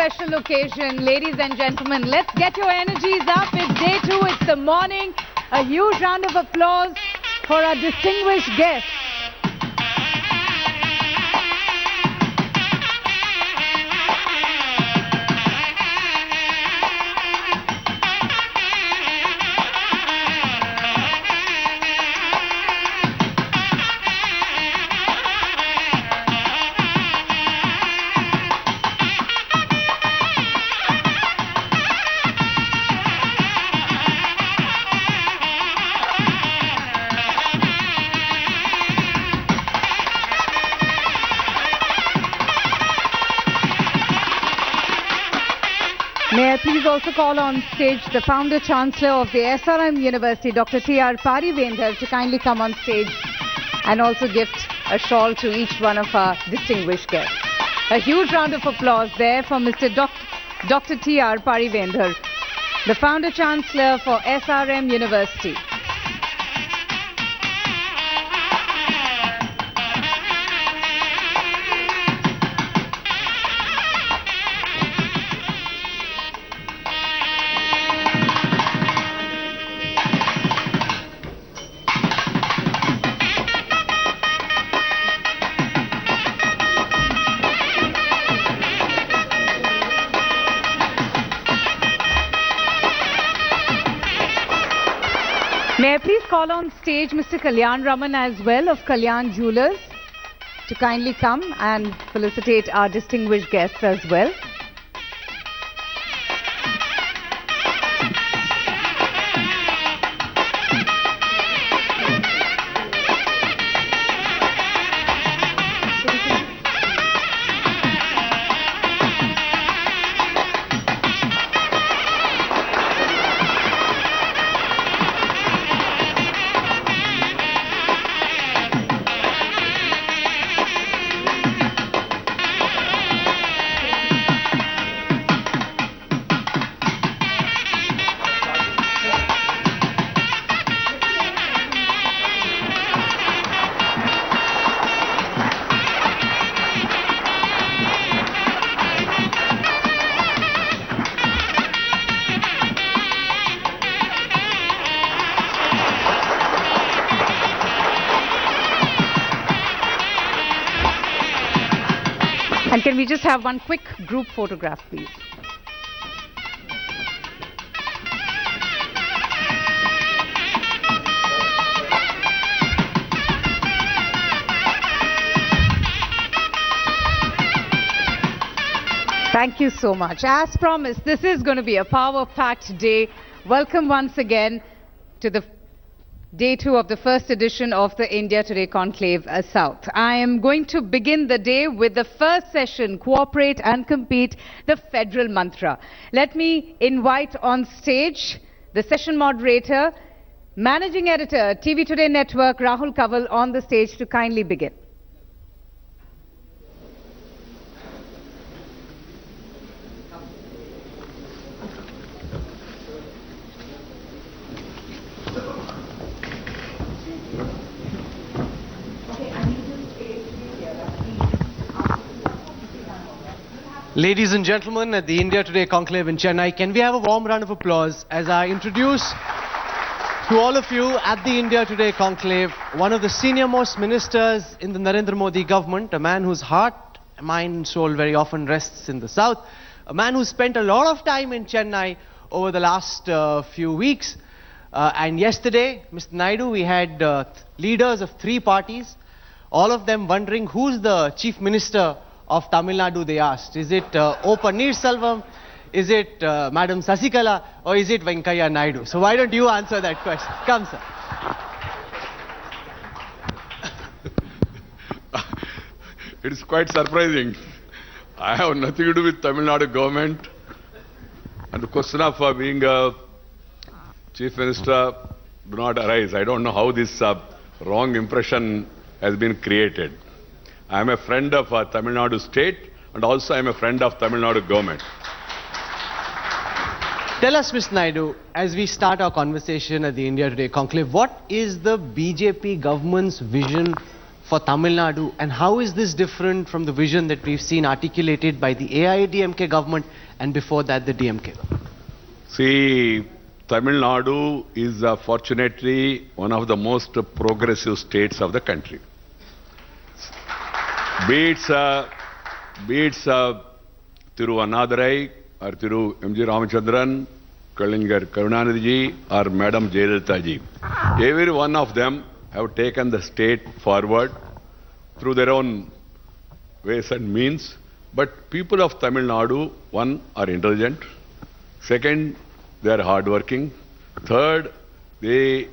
special occasion, ladies and gentlemen. Let's get your energies up. It's day 2, it's the morning. A huge round of applause for our distinguished guests. May I please also call on stage the Founder Chancellor of the SRM University, Dr. T.R. Parivendar, to kindly come on stage and also gift a shawl to each one of our distinguished guests. A huge round of applause there for Mr. Dr. T.R. Parivendar, the Founder Chancellor for SRM University. May I please call on stage Mr. Kalyan Raman as well of Kalyan Jewellers to kindly come and felicitate our distinguished guests as well. And can we just have one quick group photograph, please? Thank you so much. As promised, this is going to be a power-packed day. Welcome once again to the Day 2 of the first edition of the India Today Conclave South. I am going to begin the day with the first session, Cooperate and Compete, the Federal Mantra. Let me invite on stage the session moderator, Managing Editor, TV Today Network, Rahul Kaval, on the stage to kindly begin. Ladies and gentlemen, at the India Today Conclave in Chennai, can we have a warm round of applause as I introduce to all of you at the India Today Conclave one of the senior-most ministers in the Narendra Modi government, a man whose heart, mind and soul very often rests in the south, a man who spent a lot of time in Chennai over the last few weeks. And yesterday, Mr. Naidu, we had leaders of 3 parties, all of them wondering who's the chief minister of Tamil Nadu, they asked. Is it O. Pannirselvam? Is it Madam Sasikala? Or is it Venkaiah Naidu? So why don't you answer that question? Come, sir. It is quite surprising. I have nothing to do with Tamil Nadu government. And the question of being a chief minister do not arise. I don't know how this wrong impression has been created. I am a friend of Tamil Nadu state and also I am a friend of Tamil Nadu government. Tell us, Mr. Naidu, as we start our conversation at the India Today Conclave, what is the BJP government's vision for Tamil Nadu, and how is this different from the vision that we've seen articulated by the AIADMK government and before that the DMK? See, Tamil Nadu is fortunately one of the most progressive states of the country. Be it's Thiru Annadurai or Thiru M.G. Ramachandran, Kalingar Karunanidhi or Madam Jaitley ji. Every one of them have taken the state forward through their own ways and means. But people of Tamil Nadu, one, are intelligent. Second, they are hardworking. Third, Tamil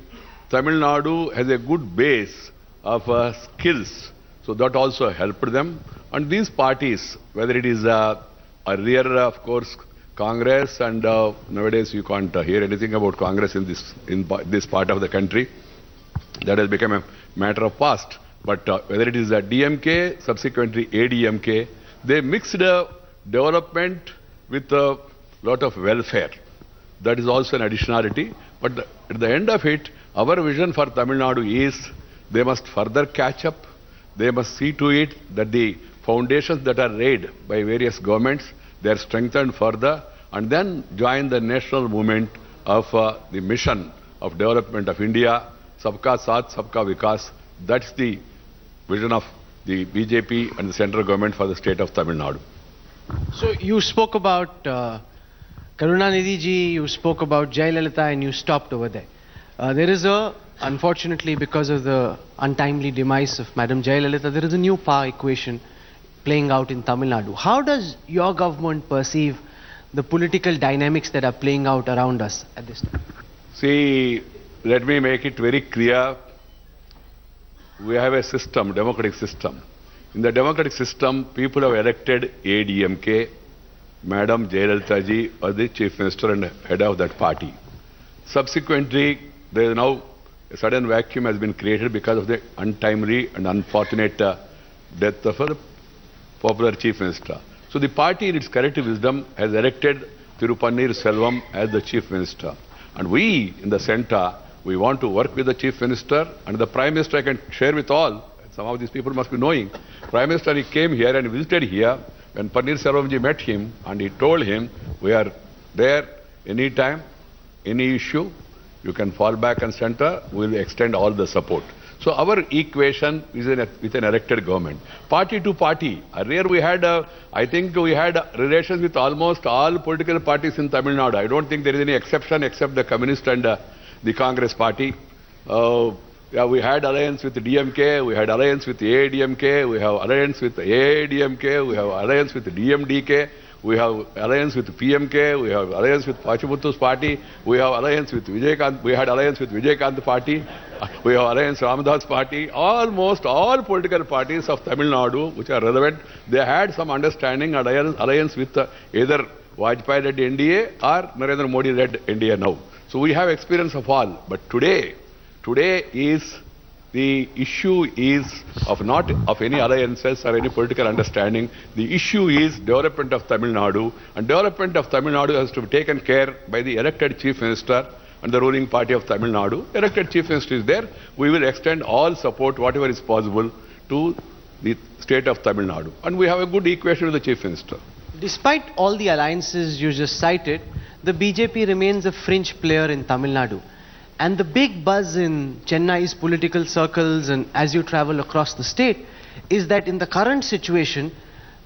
Nadu has a good base of skills. So that also helped them. And these parties, whether it is earlier, of course, Congress, and nowadays you can't hear anything about Congress in this part of the country. That has become a matter of past. But whether it is a DMK, subsequently ADMK, they mixed development with a lot of welfare. That is also an additionality. But at the end of it, our vision for Tamil Nadu is they must further catch up. They must see to it that the foundations that are laid by various governments, they are strengthened further, and then join the national movement of the mission of development of India, Sabka Saath, Sabka Vikas. That's the vision of the BJP and the central government for the state of Tamil Nadu. So you spoke about Karunanidhi ji, you spoke about Jayalalitha, and you stopped over there. There is unfortunately, because of the untimely demise of Madam Jayalalitha, there is a new power equation playing out in Tamil Nadu. How does your government perceive the political dynamics that are playing out around us at this time? See, let me make it very clear. We have a system, democratic system. In the democratic system, people have elected ADMK, Madam Jayalalitha ji as the Chief Minister and head of that party. Subsequently, there is now a sudden vacuum has been created because of the untimely and unfortunate death of a popular Chief Minister. So the party in its collective wisdom has elected Tirupannir Selvam as the Chief Minister. And we in the centre, we want to work with the Chief Minister and the Prime Minister. I can share with all, some of these people must be knowing. Prime Minister, he came here and visited here when Pannir Selvam met him, and he told him, we are there anytime, any issue, you can fall back and center, we will extend all the support. So our equation is with an elected government. Party to party. Earlier we had, I think we had relations with almost all political parties in Tamil Nadu. I don't think there is any exception except the Communist and the Congress party. We had alliance with the DMK, we had alliance with the ADMK, we have alliance with the ADMK, we have alliance with the DMDK. We have alliance with PMK, we have alliance with Pachimuthu's party, we have alliance with Vijaykanth, we had alliance with Vijaykanth party, we have alliance with Ramadas party. Almost all political parties of Tamil Nadu, which are relevant, they had some understanding and alliance with either Vajpayee-led NDA or Narendra Modi-led NDA now. So we have experience of all. But today is the issue is of not of any alliances or any political understanding. The issue is development of Tamil Nadu, and development of Tamil Nadu has to be taken care by the elected Chief Minister and the ruling party of Tamil Nadu. Elected Chief Minister is there. We will extend all support, whatever is possible, to the state of Tamil Nadu. And we have a good equation with the Chief Minister. Despite all the alliances you just cited, the BJP remains a fringe player in Tamil Nadu. And the big buzz in Chennai's political circles and as you travel across the state is that in the current situation,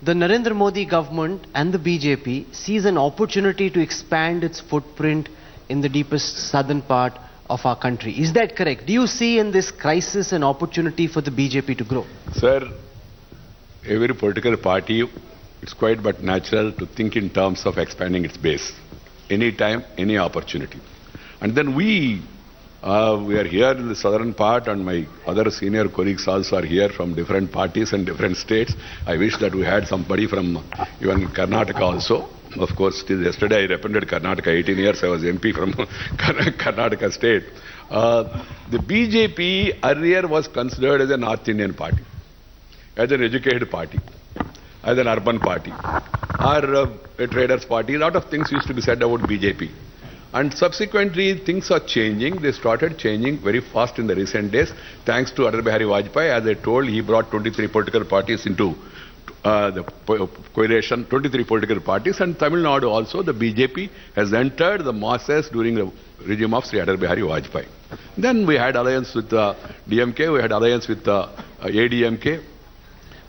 the Narendra Modi government and the BJP sees an opportunity to expand its footprint in the deepest southern part of our country. Is that correct? Do you see in this crisis an opportunity for the BJP to grow? Sir, every political party, it's quite but natural to think in terms of expanding its base. Any time, any opportunity. And then we are here in the southern part, and my other senior colleagues also are here from different parties and different states. I wish that we had somebody from even Karnataka also. Of course, till yesterday I represented Karnataka, 18 years I was MP from Karnataka state. The BJP earlier was considered as a North Indian party, as an educated party, as an urban party, or a traders party. A lot of things used to be said about BJP. And subsequently, things are changing. They started changing very fast in the recent days, thanks to Atal Bihari Vajpayee. As I told, he brought 23 political parties into the coalition, 23 political parties, and Tamil Nadu also, the BJP has entered the masses during the regime of Sri Atal Bihari Vajpayee. Then we had alliance with DMK, we had alliance with ADMK.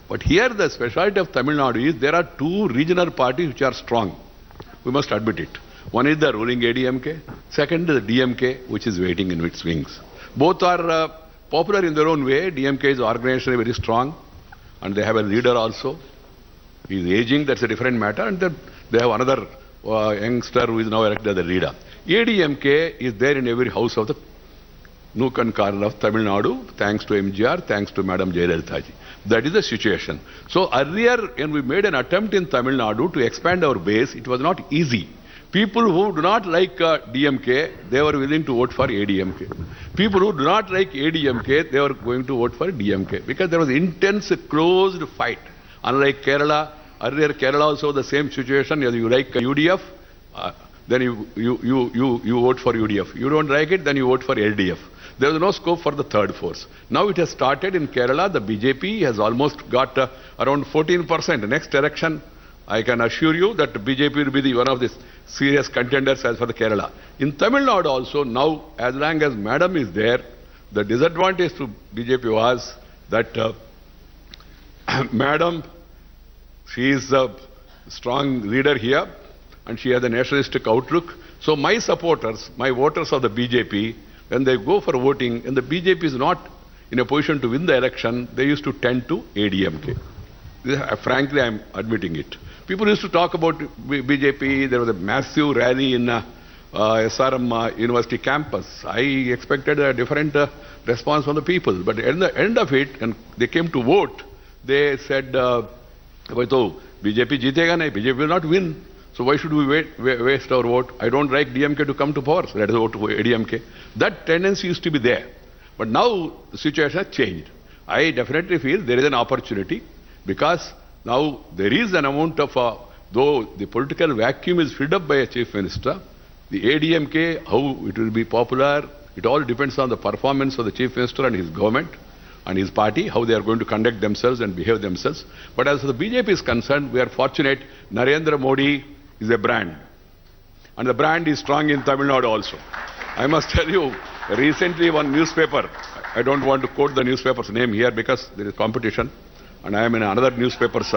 But here the speciality of Tamil Nadu is there are two regional parties which are strong. We must admit it. One is the ruling ADMK, second is the DMK, which is waiting in its wings. Both are popular in their own way. DMK is organizationally very strong, and they have a leader also. He is aging, that's a different matter, and then they have another youngster who is now elected as the leader. ADMK is there in every house of the nook and corner of Tamil Nadu, thanks to MGR, thanks to Madam Jaitley. That is the situation. So earlier, when we made an attempt in Tamil Nadu to expand our base, it was not easy. People who do not like DMK, they were willing to vote for ADMK. People who do not like ADMK, they were going to vote for DMK because there was intense, closed fight. Unlike Kerala, earlier Kerala also the same situation. You like UDF, then you vote for UDF. You don't like it, then you vote for LDF. There was no scope for the third force. Now it has started in Kerala. The BJP has almost got around 14%. Next election, I can assure you that BJP will be one of the serious contenders as for the Kerala. In Tamil Nadu also, now as long as Madam is there, the disadvantage to BJP was that Madam, she is a strong leader here and she has a nationalistic outlook. So my supporters, my voters of the BJP, when they go for voting and the BJP is not in a position to win the election, they used to tend to ADMK. Frankly, I am admitting it. People used to talk about BJP. There was a massive rally in SRM University campus. I expected a different response from the people. But at the end of it, and they came to vote, they said, BJP jeetega nahi, BJP will not win. So why should we waste our vote? I don't like DMK to come to power, so let us vote for ADMK. That tendency used to be there. But now the situation has changed. I definitely feel there is an opportunity because now there is an amount of, though the political vacuum is filled up by a chief minister, the ADMK, how it will be popular, it all depends on the performance of the chief minister and his government and his party, how they are going to conduct themselves and behave themselves. But as the BJP is concerned, we are fortunate. Narendra Modi is a brand. And the brand is strong in Tamil Nadu also. I must tell you, recently one newspaper, I don't want to quote the newspaper's name here because there is competition, and I am in another newspaper's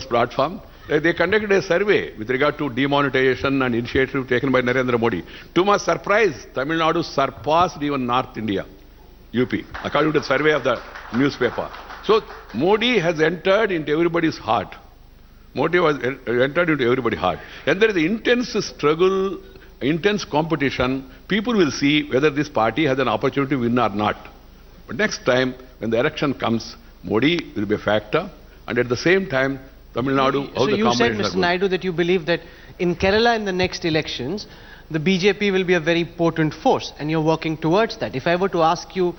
platform. They conducted a survey with regard to demonetization and initiative taken by Narendra Modi. To my surprise, Tamil Nadu surpassed even North India, UP, according to the survey of the newspaper. So Modi has entered into everybody's heart. Modi was entered into everybody's heart. And there is intense struggle, intense competition. People will see whether this party has an opportunity to win or not. But next time, when the election comes, Modi will be a factor. And at the same time, Tamil Nadu, how the you said, Mr. Naidu, that you believe that in Kerala in the next elections, the BJP will be a very potent force, and you're working towards that. If I were to ask you,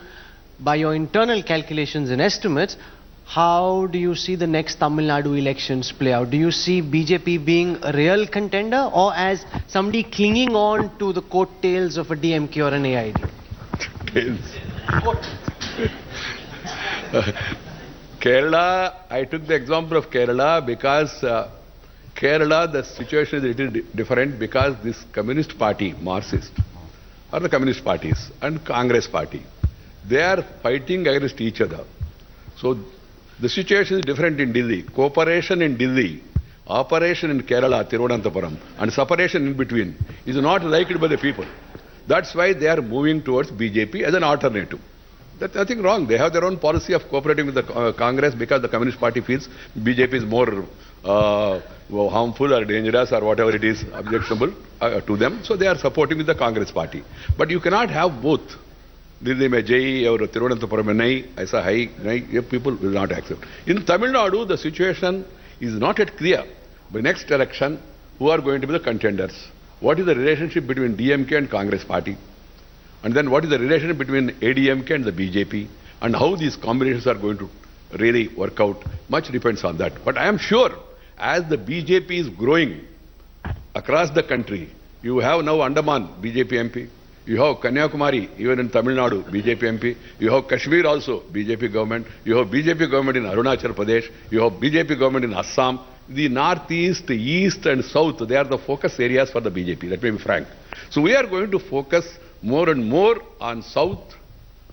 by your internal calculations and estimates, how do you see the next Tamil Nadu elections play out? Do you see BJP being a real contender or as somebody clinging on to the coattails of a DMK or an AID? Kerala, I took the example of Kerala because Kerala, the situation is a little different because this communist party, Marxist, or the communist parties and Congress party, they are fighting against each other. So the situation is different in Delhi. Cooperation in Delhi, operation in Kerala, Thiruvananthapuram, and separation in between is not liked by the people. That's why they are moving towards BJP as an alternative. That's nothing wrong. They have their own policy of cooperating with the Congress because the Communist Party feels BJP is more harmful or dangerous or whatever it is, objectionable to them. So they are supporting with the Congress Party. But you cannot have both. Delhi mein jai or Thiruvananthapuram mein nahi, aisa hai, nahi, people will not accept. In Tamil Nadu, the situation is not yet clear. By next election, who are going to be the contenders? What is the relationship between DMK and Congress Party? And then what is the relationship between ADMK and the BJP? And how these combinations are going to really work out? Much depends on that. But I am sure, as the BJP is growing, across the country. You have now Andaman, BJP MP. You have Kanyakumari, even in Tamil Nadu, BJP MP. You have Kashmir also, BJP government. You have BJP government in Arunachal Pradesh. You have BJP government in Assam. The northeast, east and south, they are the focus areas for the BJP, let me be frank. So we are going to focus more and more on south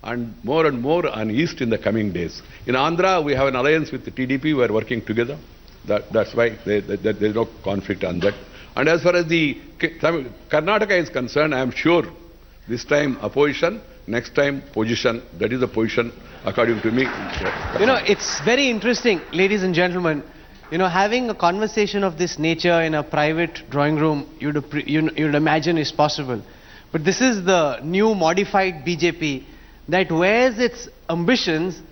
and more on east in the coming days. In Andhra, we have an alliance with the TDP, we are working together. That's why there is no conflict on that. And as far as the Karnataka is concerned, I am sure this time opposition, next time position. That is the position according to me. You know, it's very interesting, ladies and gentlemen. You know, having a conversation of this nature in a private drawing room, you'd imagine is possible. But this is the new modified BJP that wears its ambitions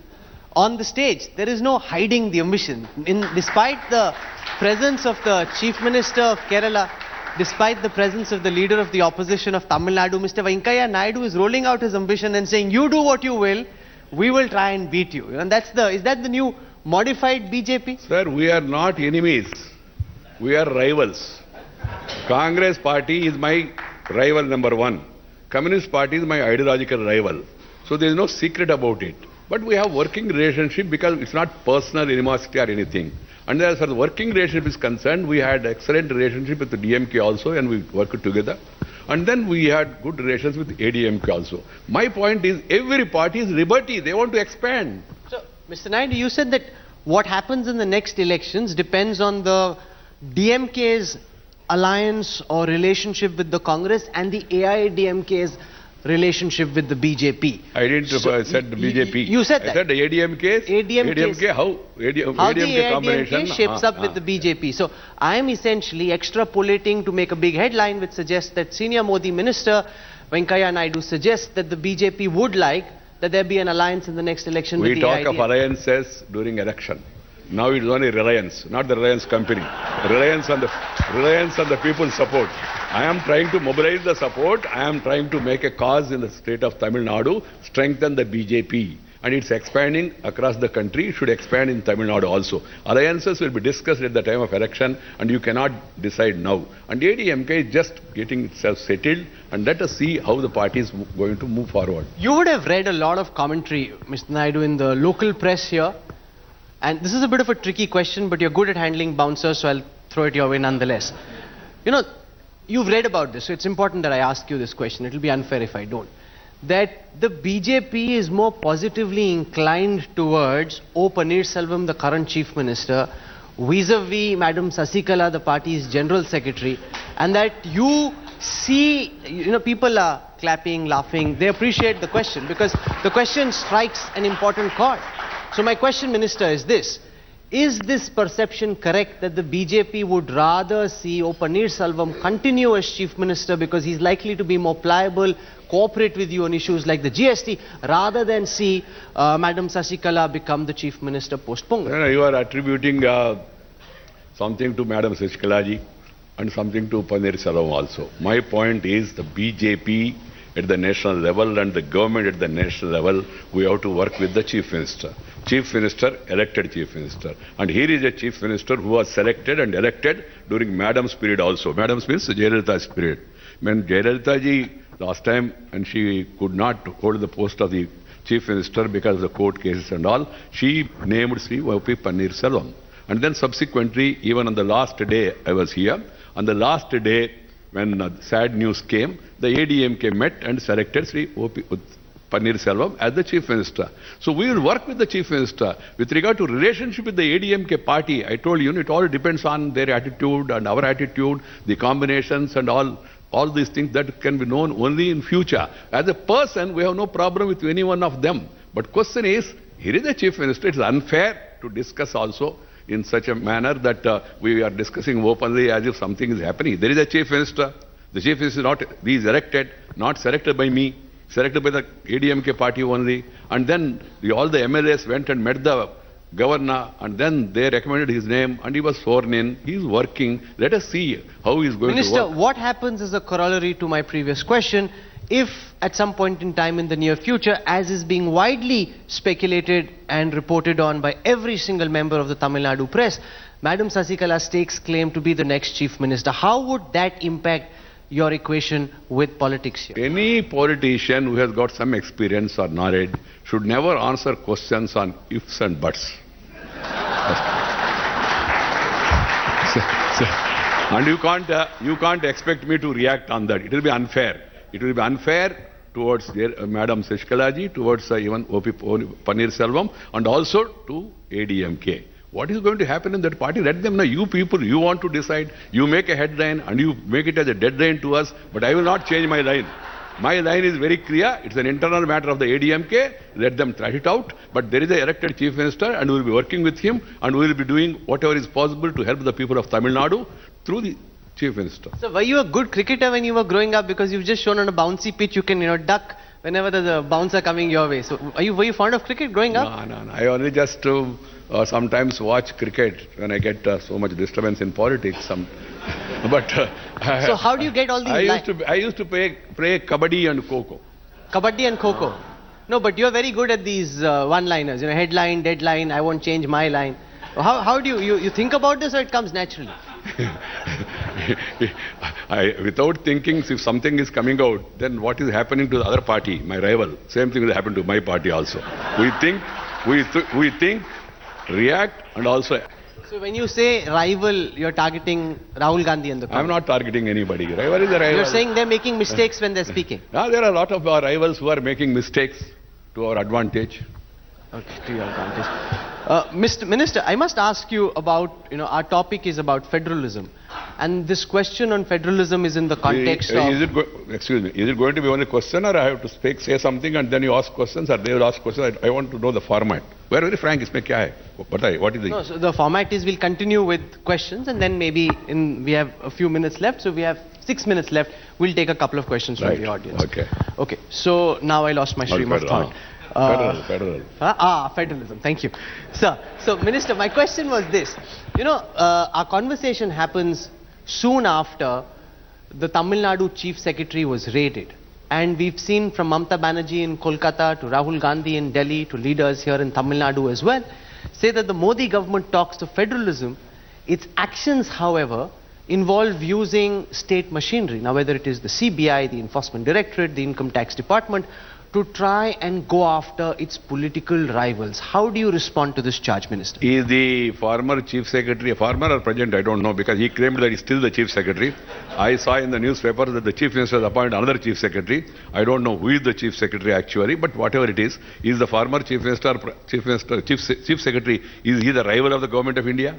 on the stage. There is no hiding the ambition. Despite the presence of the Chief Minister of Kerala, despite the presence of the leader of the opposition of Tamil Nadu, Mr. Venkaiah Naidu is rolling out his ambition and saying, you do what you will, we will try and beat you. And is that the new modified BJP? Sir, we are not enemies. We are rivals. Congress party is my rival number one. Communist party is my ideological rival. So there is no secret about it. But we have working relationship because it's not personal animosity or anything. And as far as the working relationship is concerned, we had excellent relationship with the DMK also and we worked together. And then we had good relations with ADMK also. My point is, every party is liberty. They want to expand. So, Mr. Naidu, you said that what happens in the next elections depends on the DMK's alliance or relationship with the Congress and the AIADMK's relationship with the BJP. I didn't said the BJP. You said that. I said the ADMK. ADMK. How? How the AIADMK shapes up with the BJP. So I am essentially extrapolating to make a big headline which suggests that senior Modi minister Venkaiah Naidu suggests that the BJP would like that there be an alliance in the next election with the We talk of alliances during election. Now it is only Reliance, not the Reliance company. Reliance on the people's support. I am trying to mobilize the support. I am trying to make a cause in the state of Tamil Nadu, strengthen the BJP. And it's expanding across the country. It should expand in Tamil Nadu also. Alliances will be discussed at the time of election and you cannot decide now. And ADMK is just getting itself settled and let us see how the party is going to move forward. You would have read a lot of commentary, Mr. Naidu, in the local press here. And this is a bit of a tricky question, but you're good at handling bouncers, so I'll throw it your way nonetheless. You know, you've read about this, so it's important that I ask you this question. It'll be unfair if I don't. That the BJP is more positively inclined towards O. Pannirselvam, the current Chief Minister, vis-a-vis Madam Sasikala, the party's General Secretary, and that you see, you know, people are clapping, laughing, they appreciate the question because the question strikes an important chord. So my question, Minister, is this. Is this perception correct that the BJP would rather see O. Pannirselvam continue as Chief Minister because he's likely to be more pliable, cooperate with you on issues like the GST, rather than see Madam Sasikala become the Chief Minister post-Pongal? You are attributing something to Madam Sasikala ji and something to Pannirselvam also. My point is the BJP at the national level and the government at the national level, we have to work with the Chief Minister. Chief Minister, elected Chief Minister. And here is a Chief Minister who was selected and elected during Madam's period also. Madam's means Jayalalitha's period. When Jayalalitha ji last time and she could not hold the post of the Chief Minister because of the court cases and all, she named Sri O.P. Pannirselvam. And then subsequently, even on the last day I was here, on the last day when sad news came, the ADMK met and selected Sri O.P. Pannirselvam as the Chief Minister. So we will work with the Chief Minister. With regard to relationship with the ADMK party, I told you, it all depends on their attitude and our attitude, the combinations and all these things that can be known only in future. As a person, we have no problem with any one of them. But question is, here is the Chief Minister. It is unfair to discuss also in such a manner that we are discussing openly as if something is happening. There is a Chief Minister. The Chief Minister is elected, not selected by me, selected by the ADMK party only. And then all the MLAs went and met the governor and then they recommended his name and he was sworn in. He is working. Let us see how he is going to work. Minister, what happens as a corollary to my previous question if at some point in time in the near future, as is being widely speculated and reported on by every single member of the Tamil Nadu press, Madam Sasikala stakes claim to be the next chief minister. How would that impact your equation with politics here? Any politician who has got some experience or knowledge should never answer questions on ifs and buts. And you can't expect me to react on that. It will be unfair. It will be unfair towards Madam Sasikala, towards even O.P. Pannirselvam, and also to ADMK. What is going to happen in that party? Let them know. You people, you want to decide. You make a headline and you make it as a deadline to us, but I will not change my line. My line is very clear. It's an internal matter of the ADMK. Let them thrash it out. But there is an elected chief minister and we will be working with him and we will be doing whatever is possible to help the people of Tamil Nadu through the chief minister. So were you a good cricketer when you were growing up? Because you've just shown on a bouncy pitch you can, duck whenever there's a bouncer coming your way. So were you fond of cricket growing up? No. I only just sometimes watch cricket when I get so much disturbance in politics. So how do you get all these I used to play Kabaddi and Kho-Kho. Kabaddi and Kho-Kho. No, but you're very good at these one-liners. Headline, deadline, I won't change my line. How do you think about this or it comes naturally? Without thinking, if something is coming out, then what is happening to the other party, my rival? Same thing will happen to my party also. We think, react, and also. So when you say rival, you're targeting Rahul Gandhi and the Congress. I'm not targeting anybody. Rival is a rival. You're saying they're making mistakes when they're speaking. Now there are a lot of our rivals who are making mistakes to our advantage. Okay, to your advantage. Mr. Minister, I must ask you about, our topic is about federalism. And this question on federalism is in the context of... Excuse me, is it going to be only question or I have to say something and then you ask questions or they will ask questions? I want to know the format. We are very frank, what is the... No, so the format is we'll continue with questions and then maybe we have a few minutes left, so we have 6 minutes left. We'll take a couple of questions from the audience. Okay, so now I lost my stream of thought. Federal. Federalism. Thank you. Sir, so Minister, my question was this. Our conversation happens soon after the Tamil Nadu Chief Secretary was raided. And we've seen from Mamata Banerjee in Kolkata to Rahul Gandhi in Delhi to leaders here in Tamil Nadu as well, say that the Modi government talks of federalism. Its actions, however, involve using state machinery. Now, whether it is the CBI, the Enforcement Directorate, the Income Tax Department, to try and go after its political rivals. How do you respond to this charge, Minister? Is the former Chief Secretary, former or present, I don't know, because he claimed that he's still the Chief Secretary. I saw in the newspaper that the Chief Minister has appointed another Chief Secretary. I don't know who is the Chief Secretary actually, but whatever it is the former Chief Secretary, is he the rival of the Government of India?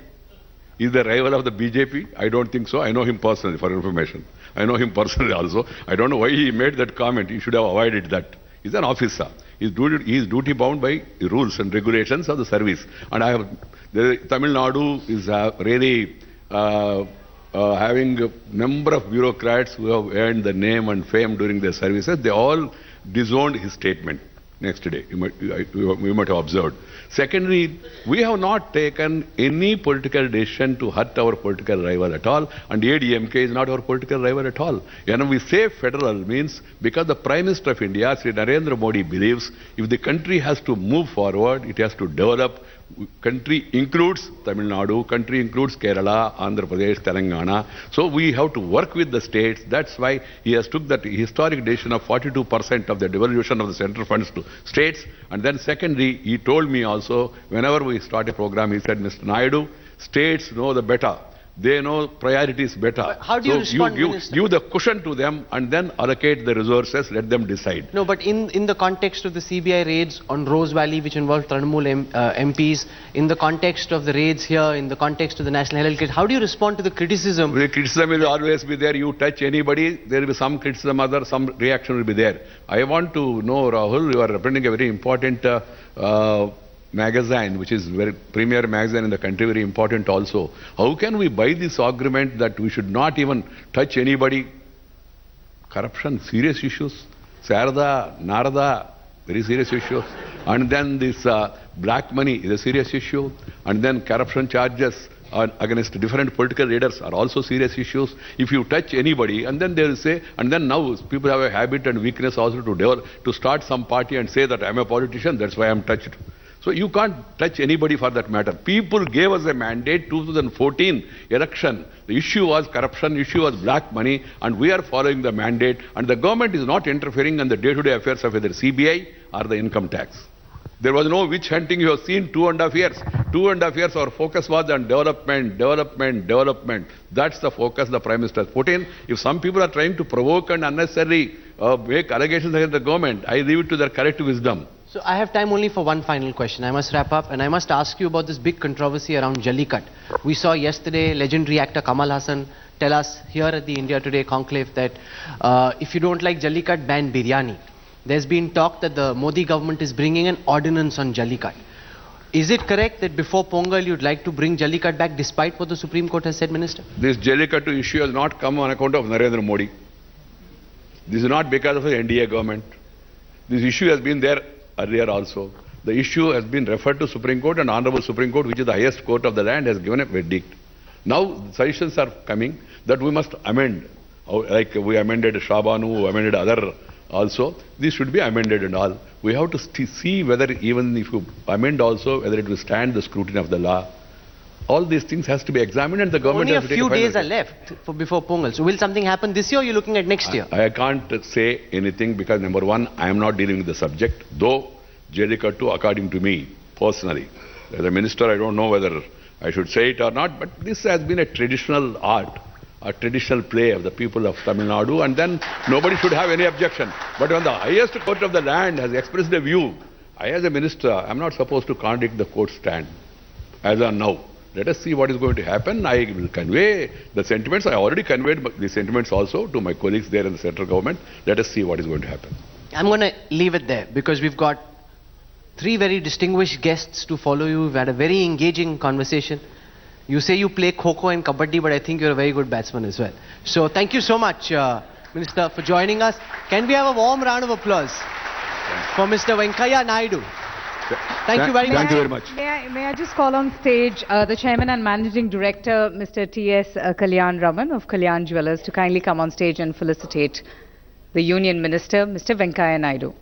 Is the rival of the BJP? I don't think so. I know him personally, for information. I know him personally also. I don't know why he made that comment. He should have avoided that. He's an officer. He is duty bound by the rules and regulations of the service. And Tamil Nadu is really having a number of bureaucrats who have earned the name and fame during their services. They all disowned his statement next day. You might have observed. Secondly, we have not taken any political decision to hurt our political rival at all, and ADMK is not our political rival at all. When we say federal means because the Prime Minister of India, Sri Narendra Modi, believes if the country has to move forward, it has to develop. Country includes Tamil Nadu, country includes Kerala, Andhra Pradesh, Telangana. So we have to work with the states. That's why he has took that historic decision of 42% of the devolution of the central funds to states. And then secondly, he told me also, whenever we start a program, he said, Mr. Naidu, states know the better. They know priorities better. But how do you respond, Minister? Give the cushion to them and then allocate the resources, let them decide. No, but in the context of the CBI raids on Rose Valley, which involved Trinamool MPs, in the context of the raids here, in the context of the National Health Kit, how do you respond to the criticism? The criticism will always be there. You touch anybody, there will be some criticism, some reaction will be there. I want to know, Rahul, you are representing a very important magazine, which is very premier magazine in the country, very important also. How can we buy this argument that we should not even touch anybody? Corruption, serious issues. Sarada, Narada, very serious issues. And then this black money is a serious issue. And then corruption charges against different political leaders are also serious issues. If you touch anybody, and then they will say, and then now people have a habit and weakness also to start some party and say that I'm a politician, that's why I'm touched. So you can't touch anybody for that matter. People gave us a mandate, 2014 election. The issue was corruption, issue was black money, and we are following the mandate. And the government is not interfering in the day-to-day affairs of either CBI or the income tax. There was no witch hunting you have seen 2.5 years. 2.5 years our focus was on development, development, development. That's the focus the Prime Minister has put in. If some people are trying to provoke and unnecessarily make allegations against the government, I leave it to their correct wisdom. So I have time only for one final question. I must wrap up and I must ask you about this big controversy around Jallikat. We saw yesterday legendary actor Kamal Hassan tell us here at the India Today Conclave that if you don't like Jallikat, ban biryani. There's been talk that the Modi government is bringing an ordinance on Jallikat. Is it correct that before Pongal you'd like to bring Jallikat back despite what the Supreme Court has said, Minister? This Jallikat issue has not come on account of Narendra Modi. This is not because of the NDA government. This issue has been there earlier also. The issue has been referred to Supreme Court, and Honorable Supreme Court, which is the highest court of the land, has given a verdict. Now suggestions are coming that we must amend, like we amended Shabanu, amended other also. This should be amended and all. We have to see whether even if you amend also, whether it will stand the scrutiny of the law. All these things has to be examined and the government has to take a few days are decision. left before Pongal. So will something happen this year or are you looking at next year? I can't say anything because number one, I am not dealing with the subject, though Jallikattu, according to me, personally, as a minister, I don't know whether I should say it or not, but this has been a traditional art, a traditional play of the people of Tamil Nadu, and then nobody should have any objection. But when the highest court of the land has expressed a view, I as a minister, I am not supposed to contradict the court stand as of now. Let us see what is going to happen. I will convey the sentiments. I already conveyed the sentiments also to my colleagues there in the central government. Let us see what is going to happen. I'm going to leave it there because we've got three very distinguished guests to follow you. We've had a very engaging conversation. You say you play Kho-Kho and Kabaddi, but I think you're a very good batsman as well. So thank you so much, Minister, for joining us. Can we have a warm round of applause for Mr. Venkaiah Naidu? Thank you very much. Thank you very much. May I just call on stage the Chairman and Managing Director, Mr. T.S. Kalyan Raman of Kalyan Jewellers, to kindly come on stage and felicitate the Union Minister, Mr. Venkaiah Naidu.